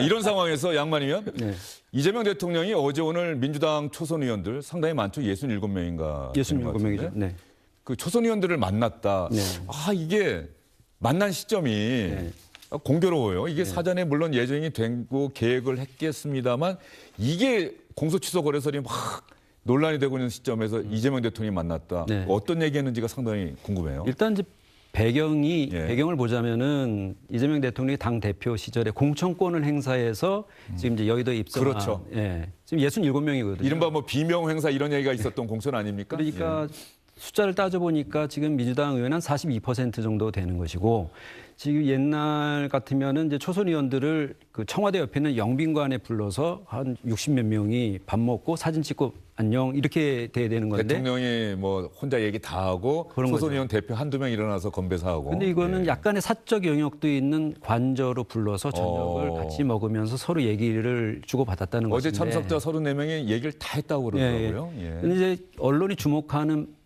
이런 상황에서 양반이면 네. 이재명 대통령이 어제 오늘 민주당 초선 의원들 상당히 많죠. 67명인가. 67명이죠. 네. 그 초선 의원들을 만났다. 네. 아, 이게 만난 시점이 네. 공교로워요. 이게 사전에 물론 예정이 되고 계획을 했겠습니다만 이게 공소취소 거래설이 막 논란이 되고 있는 시점에서 이재명 대통령이 만났다. 네. 어떤 얘기했는지가 상당히 궁금해요. 일단 이제 배경을 보자면은 이재명 대통령이 당 대표 시절에 공천권을 행사해서 지금 이제 여의도에 입성한 그렇죠. 지금 67명이거든요. 이른바 뭐 비명 행사 이런 얘기가 있었던 공천 아닙니까? 그러니까 숫자를 따져보니까 지금 민주당 의원은 한 42% 정도 되는 것이고 지금 옛날 같으면은 이제 초선 의원들을 그 청와대 옆에 있는 영빈관에 불러서 한 60몇 명이 밥 먹고 사진 찍고 안녕 이렇게 돼야 되는 건데 대통령이 뭐 혼자 얘기 다 하고 초선 의원 대표 한두 명 일어나서 건배사하고. 근데 이거는 약간의 사적 영역도 있는 관저로 불러서 저녁을 같이 먹으면서 서로 얘기를 주고받았다는 어제 것인데 참석자 34명이 얘기를 다 했다고 그러더라고요. 근데 이제 언론이 주목하는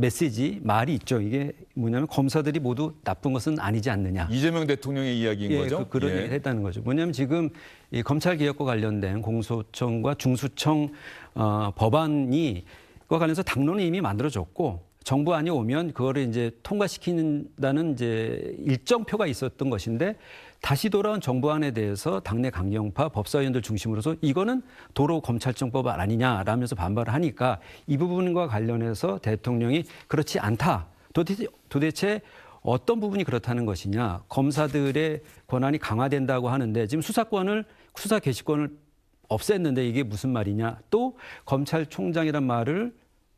메시지, 말이 있죠. 이게 뭐냐면 검사들이 모두 나쁜 것은 아니지 않느냐. 이재명 대통령의 이야기인 거죠? 그런 얘기를 했다는 거죠. 뭐냐면 지금 이 검찰 개혁과 관련된 공소청과 중수청 법안이 그와 관련해서 당론이 이미 만들어졌고 정부안이 오면 그거를 이제 통과시킨다는 이제 일정표가 있었던 것인데 다시 돌아온 정부안에 대해서 당내 강경파 법사위원들 중심으로서 이거는 도로 검찰청법 아니냐라면서 반발을 하니까 이 부분과 관련해서 대통령이 그렇지 않다. 도대체 어떤 부분이 그렇다는 것이냐. 검사들의 권한이 강화된다고 하는데 지금 수사 개시권을 없앴는데 이게 무슨 말이냐. 또 검찰총장이란 말을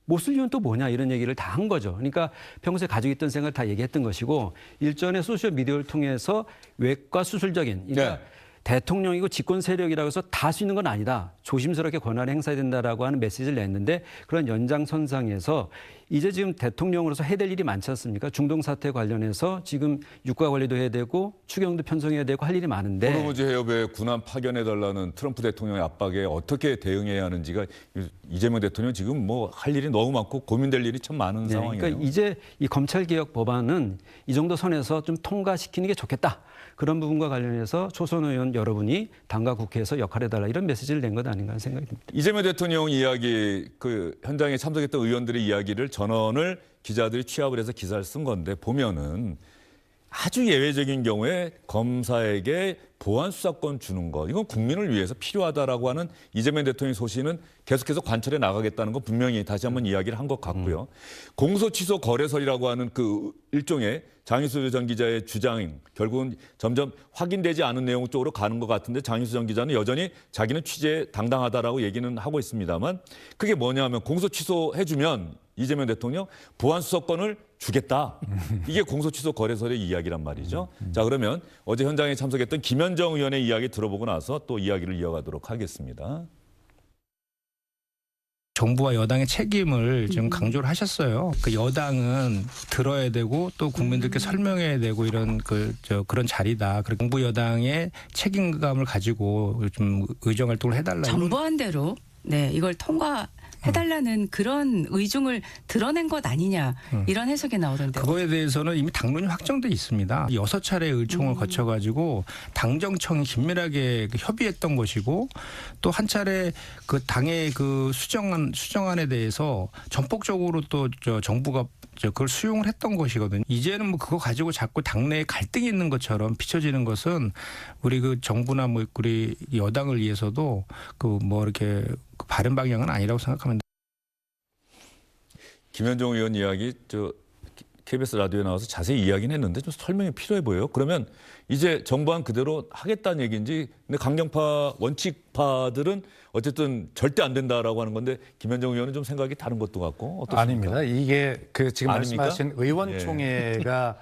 못 쓸 이유는 또 뭐냐 이런 얘기를 다 한 거죠. 그러니까 평소에 가지고 있던 생각을 다 얘기했던 것이고 일전에 소셜미디어를 통해서 외과 수술적인 그러니까 대통령이고 집권 세력이라고 해서 다 할 수 있는 건 아니다. 조심스럽게 권한을 행사해야 된다라고 하는 메시지를 냈는데 그런 연장선상에서 이제 지금 대통령으로서 해야 될 일이 많지 않습니까? 중동 사태 관련해서 지금 유가 관리도 해야 되고 추경도 편성해야 되고 할 일이 많은데 호르무즈 해협에 군함 파견해달라는 트럼프 대통령의 압박에 어떻게 대응해야 하는지가 이재명 대통령 지금 뭐 할 일이 너무 많고 고민될 일이 참 많은 상황이에요. 그러니까 이제 이 검찰개혁 법안은 이 정도 선에서 좀 통과시키는 게 좋겠다. 그런 부분과 관련해서 초선 의원 여러분이 당과 국회에서 역할해달라 이런 메시지를 낸 것 아닌가 하는 생각이 듭니다. 이재명 대통령 이야기, 그 현장에 참석했던 의원들의 이야기를 전원을 기자들이 취합을 해서 기사를 쓴 건데 보면은 아주 예외적인 경우에 검사에게 보안 수사권 주는 것 이건 국민을 위해서 필요하다라고 하는 이재명 대통령의 소신은 계속해서 관철해 나가겠다는 거 분명히 다시 한번 이야기를 한 것 같고요. 공소취소 거래설이라고 하는 그 일종의 장희수 전 기자의 주장 결국은 점점 확인되지 않은 내용 쪽으로 가는 것 같은데 장희수 전 기자는 여전히 자기는 취재에 당당하다라고 얘기는 하고 있습니다만 그게 뭐냐면 공소취소해주면 이재명 대통령 보안 수사권을 주겠다. 이게 공소취소 거래설의 이야기란 말이죠. 자, 그러면 어제 현장에 참석했던 김현정 의원의 이야기 들어보고 나서 또 이야기를 이어가도록 하겠습니다. 정부와 여당의 책임을 좀 강조를 하셨어요. 그 여당은 들어야 되고 또 국민들께 설명해야 되고 이런 그런 자리다. 그리고 정부 여당의 책임감을 가지고 좀 의정 활동을 해달라. 정부안대로 이걸 통과해달라는 그런 의중을 드러낸 것 아니냐 이런 해석이 나오던데요. 그거에 대해서는 이미 당론이 확정돼 있습니다. 6차례 의총을 거쳐가지고 당정청이 긴밀하게 협의했던 것이고 또 한 차례 그 당의 그 수정안에 대해서 전폭적으로 또 정부가 그걸 수용을 했던 것이거든요. 이제는 뭐 그거 가지고 자꾸 당내에 갈등이 있는 것처럼 비춰지는 것은 우리 그 정부나 뭐 우리 여당을 위해서도 그 뭐 이렇게 바른 방향은 아니라고 생각합니다. 김현정 의원 이야기 KBS 라디오에 나와서 자세히 이야기는 했는데 좀 설명이 필요해 보여요. 그러면 이제 정부안 그대로 하겠다는 얘기인지 근데 강경파 원칙파들은 어쨌든 절대 안 된다라고 하는 건데 김현정 의원은 좀 생각이 다른 것도 같고 어떻습니까? 아닙니다. 이게 그 지금 아닙니까? 말씀하신 의원총회가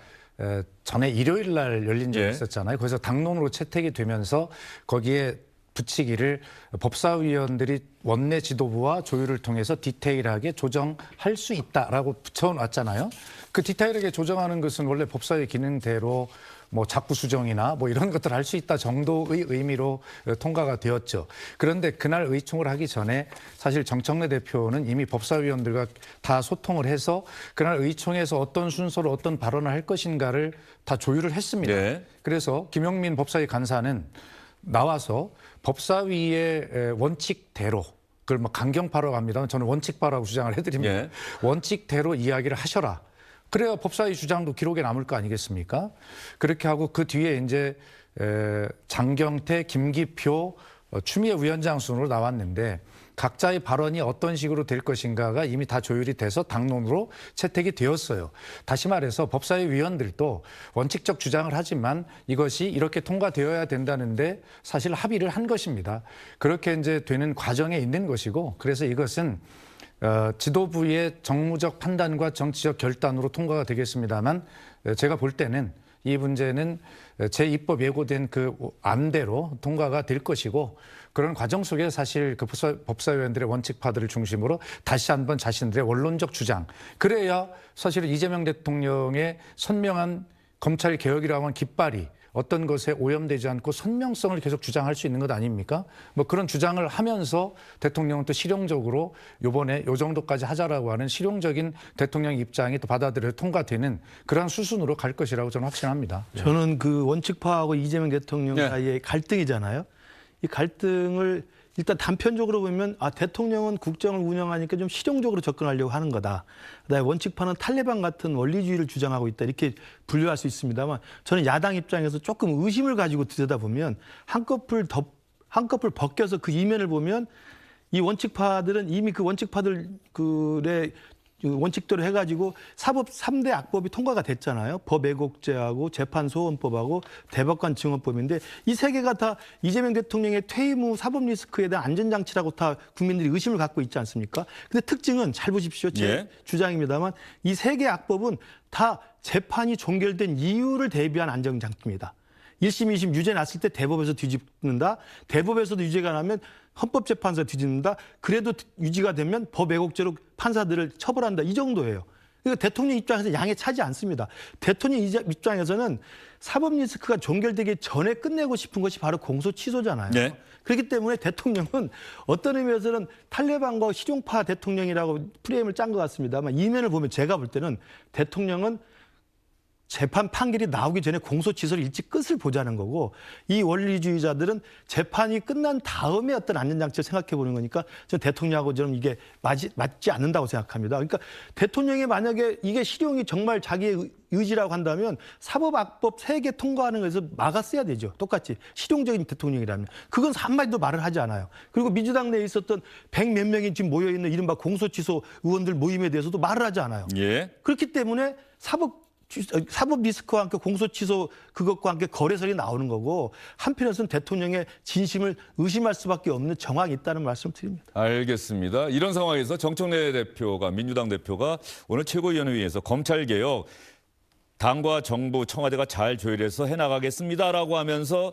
전에 일요일 날 열린 적이 있었잖아요. 거기서 당론으로 채택이 되면서 거기에 붙이기를 법사위원들이 원내 지도부와 조율을 통해서 디테일하게 조정할 수 있다라고 붙여놨잖아요. 그 디테일하게 조정하는 것은 원래 법사위 기능대로 뭐 작부 수정이나 뭐 이런 것들을 할 수 있다 정도의 의미로 통과가 되었죠. 그런데 그날 의총을 하기 전에 사실 정청래 대표는 이미 법사위원들과 다 소통을 해서 그날 의총에서 어떤 순서로 어떤 발언을 할 것인가를 다 조율을 했습니다. 그래서 김용민 법사위 간사는 나와서 법사위의 원칙대로 그걸 뭐 강경파라고 합니다. 저는 원칙파라고 주장을 해드립니다. 예. 원칙대로 이야기를 하셔라. 그래야 법사위 주장도 기록에 남을 거 아니겠습니까? 그렇게 하고 그 뒤에 이제 장경태, 김기표, 추미애 위원장 순으로 나왔는데 각자의 발언이 어떤 식으로 될 것인가가 이미 다 조율이 돼서 당론으로 채택이 되었어요. 다시 말해서 법사위 위원들도 원칙적 주장을 하지만 이것이 이렇게 통과되어야 된다는데 사실 합의를 한 것입니다. 그렇게 이제 되는 과정에 있는 것이고 그래서 이것은 지도부의 정무적 판단과 정치적 결단으로 통과가 되겠습니다만 제가 볼 때는 이 문제는 제2법 예고된 그 안대로 통과가 될 것이고 그런 과정 속에 사실 그 법사위원들의 원칙파들을 중심으로 다시 한번 자신들의 원론적 주장 그래야 사실은 이재명 대통령의 선명한 검찰 개혁이라고 하는 깃발이 어떤 것에 오염되지 않고 선명성을 계속 주장할 수 있는 것 아닙니까? 뭐 그런 주장을 하면서 대통령은 또 실용적으로 요번에 요 정도까지 하자라고 하는 실용적인 대통령 입장이 또 받아들여 통과되는 그러한 수순으로 갈 것이라고 저는 확신합니다. 저는 그 원칙파하고 이재명 대통령 네. 사이의 갈등이잖아요. 이 갈등을 일단 단편적으로 보면 대통령은 국정을 운영하니까 좀 실용적으로 접근하려고 하는 거다. 그다음에 원칙파는 탈레반 같은 원리주의를 주장하고 있다. 이렇게 분류할 수 있습니다만 저는 야당 입장에서 조금 의심을 가지고 들여다보면 한꺼풀 벗겨서 그 이면을 보면 이 원칙파들은 이미 그 원칙파들의 원칙대로 해가지고 사법 3대 악법이 통과가 됐잖아요. 법애국제하고 재판소원법하고 대법관 증언법인데 이 세 개가 다 이재명 대통령의 퇴임 후 사법 리스크에 대한 안전장치라고 다 국민들이 의심을 갖고 있지 않습니까? 근데 특징은 잘 보십시오. 제 주장입니다만 이 세 개 악법은 다 재판이 종결된 이유를 대비한 안전장치입니다. 1심, 2심 유죄 났을 때 대법에서 뒤집는다. 대법에서도 유죄가 나면 헌법재판소에 뒤집는다. 그래도 유지가 되면 법애국죄로 판사들을 처벌한다. 이 정도예요. 그러니까 대통령 입장에서 양에 차지 않습니다. 대통령 입장에서는 사법 리스크가 종결되기 전에 끝내고 싶은 것이 바로 공소 취소잖아요. 네. 그렇기 때문에 대통령은 어떤 의미에서는 탈레반과 실용파 대통령이라고 프레임을 짠 것 같습니다만 이면을 보면 제가 볼 때는 대통령은 재판 판결이 나오기 전에 공소 취소를 일찍 끝을 보자는 거고 이 원리주의자들은 재판이 끝난 다음에 어떤 안전장치를 생각해 보는 거니까 저는 대통령하고 좀 이게 맞지 않는다고 생각합니다. 그러니까 대통령이 만약에 이게 실용이 정말 자기의 의지라고 한다면 사법악법 3개 통과하는 것에서 막았어야 되죠. 똑같이 실용적인 대통령이라면. 그건 한마디도 말을 하지 않아요. 그리고 민주당 내에 있었던 100몇 명이 지금 모여있는 이른바 공소취소 의원들 모임에 대해서도 말을 하지 않아요. 예. 그렇기 때문에 사법 리스크와 함께 공소취소 그것과 함께 거래설이 나오는 거고 한편에서는 대통령의 진심을 의심할 수밖에 없는 정황이 있다는 말씀을 드립니다. 알겠습니다. 이런 상황에서 정청래 대표가 민주당 대표가 오늘 최고위원회에서 검찰개혁 당과 정부 청와대가 잘 조율해서 해나가겠습니다라고 하면서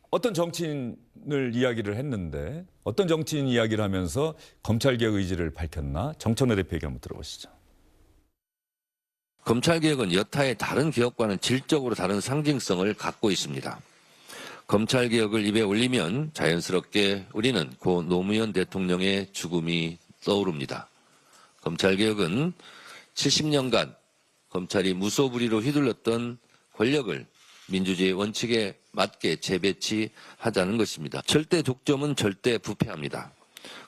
어떤 정치인을 이야기를 했는데 어떤 정치인 이야기를 하면서 검찰개혁 의지를 밝혔나? 정청래 대표 얘기 한번 들어보시죠. 검찰개혁은 여타의 다른 개혁과는 질적으로 다른 상징성을 갖고 있습니다. 검찰개혁을 입에 올리면 자연스럽게 우리는 고 노무현 대통령의 죽음이 떠오릅니다. 검찰개혁은 70년간 검찰이 무소불위로 휘둘렀던 권력을 민주주의 원칙에 맞게 재배치하자는 것입니다. 절대 독점은 절대 부패합니다.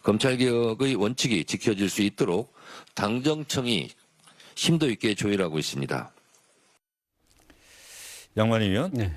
검찰개혁의 원칙이 지켜질 수 있도록 당정청이 심도 있게 조율하고 있습니다. 양만희 의원, 네.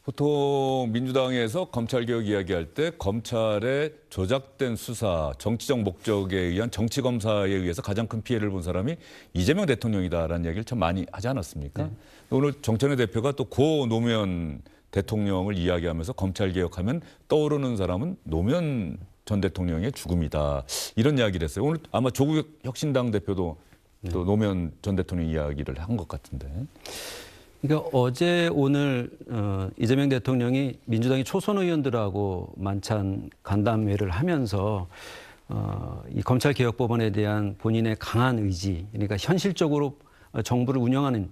보통 민주당에서 검찰개혁 이야기할 때 검찰의 조작된 수사, 정치적 목적에 의한 정치검사에 의해서 가장 큰 피해를 본 사람이 이재명 대통령이다라는 이야기를 참 많이 하지 않았습니까? 오늘 정청래 대표가 또 고 노무현 대통령을 이야기하면서 검찰개혁하면 떠오르는 사람은 노무현 전 대통령의 죽음이다. 이런 이야기를 했어요. 오늘 아마 조국 혁신당 대표도 또 노무현 전 대통령 이야기를 한 것 같은데. 그러니까 어제 오늘 이재명 대통령이 민주당의 초선 의원들하고 만찬 간담회를 하면서 이 검찰개혁법안에 대한 본인의 강한 의지, 그러니까 현실적으로 정권을 운영하는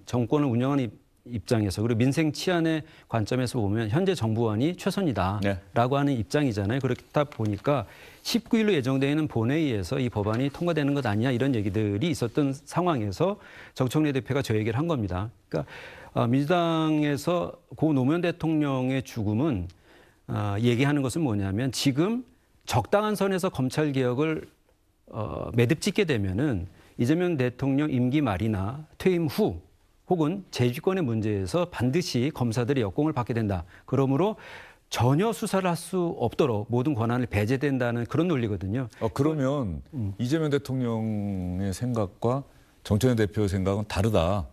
입장에서 그리고 민생 치안의 관점에서 보면 현재 정부안이 최선이다라고 하는 입장이잖아요. 그렇다 보니까 19일로 예정되어 있는 본회의에서 이 법안이 통과되는 것 아니냐 이런 얘기들이 있었던 상황에서 정청래 대표가 저 얘기를 한 겁니다. 그러니까 민주당에서 고 노무현 대통령의 죽음은 얘기하는 것은 뭐냐면 지금 적당한 선에서 검찰 개혁을 매듭 짓게 되면은 이재명 대통령 임기 말이나 퇴임 후 혹은 재주권의 문제에서 반드시 검사들의 역공을 받게 된다. 그러므로 전혀 수사를 할 수 없도록 모든 권한을 배제된다는 그런 논리거든요. 그러면 이재명 대통령의 생각과 정청래 대표의 생각은 다르다.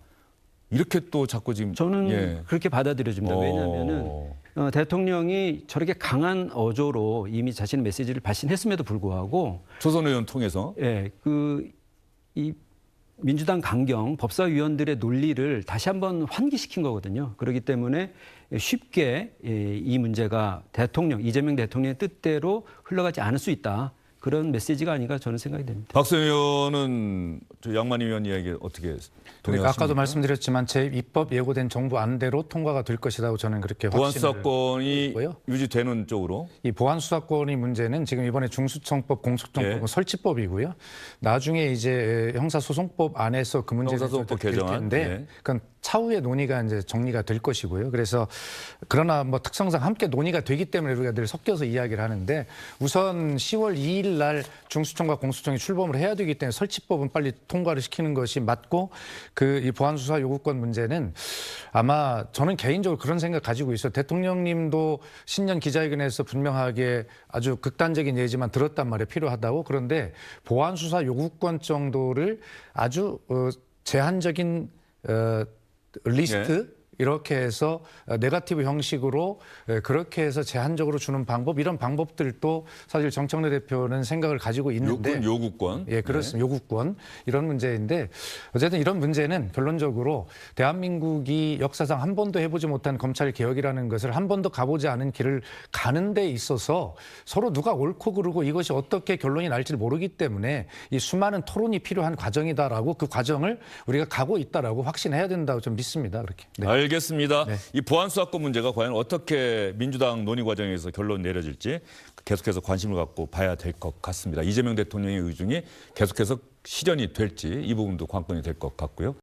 이렇게 또 자꾸 지금 저는 그렇게 받아들여집니다. 왜냐하면은 대통령이 저렇게 강한 어조로 이미 자신의 메시지를 발신했음에도 불구하고 조선 의원 통해서 이 민주당 강경 법사위원들의 논리를 다시 한번 환기시킨 거거든요. 그렇기 때문에 쉽게 이 문제가 이재명 대통령의 뜻대로 흘러가지 않을 수 있다. 그런 메시지가 아닌가 저는 생각이 됩니다. 박수영 의원은 양만희 의원 이야기 어떻게 동의하십니까? 그러니까 아까도 말씀드렸지만 제2법 예고된 정부 안대로 통과가 될 것이라고 저는 그렇게 보안 확신을 수사권이 했고요. 유지되는 쪽으로 이 보안 수사권의 문제는 지금 이번에 중수청법, 공소청법은 설치법이고요. 나중에 이제 형사소송법 안에서 그 문제가 형사소송법 될 개정안. 텐데 그건 차후에 논의가 이제 정리가 될 것이고요. 그래서 그러나 뭐 특성상 함께 논의가 되기 때문에 우리가 늘 섞여서 이야기를 하는데 우선 10월 2일 날 중수청과 공수청이 출범을 해야 되기 때문에 설치법은 빨리 통과를 시키는 것이 맞고 이 보안수사 요구권 문제는 아마 저는 개인적으로 그런 생각 가지고 있어요. 대통령님도 신년 기자회견에서 분명하게 아주 극단적인 예지만 들었단 말이에요. 필요하다고. 그런데 보안수사 요구권 정도를 아주 제한적인 리스트 이렇게 해서 네거티브 형식으로 그렇게 해서 제한적으로 주는 방법 이런 방법들도 사실 정청래 대표는 생각을 가지고 있는데 요구권. 예, 그렇습니다. 요구권 이런 문제인데 어쨌든 이런 문제는 결론적으로 대한민국이 역사상 한 번도 해보지 못한 검찰 개혁이라는 것을 한 번도 가보지 않은 길을 가는 데 있어서 서로 누가 옳고 그르고 이것이 어떻게 결론이 날지를 모르기 때문에 이 수많은 토론이 필요한 과정이다라고 그 과정을 우리가 가고 있다라고 확신해야 된다고 좀 믿습니다. 그렇게. 네. 알겠습니다. 이 보안 수사권 문제가 과연 어떻게 민주당 논의 과정에서 결론 내려질지 계속해서 관심을 갖고 봐야 될 것 같습니다. 이재명 대통령의 의중이 계속해서 실현이 될지 이 부분도 관건이 될 것 같고요.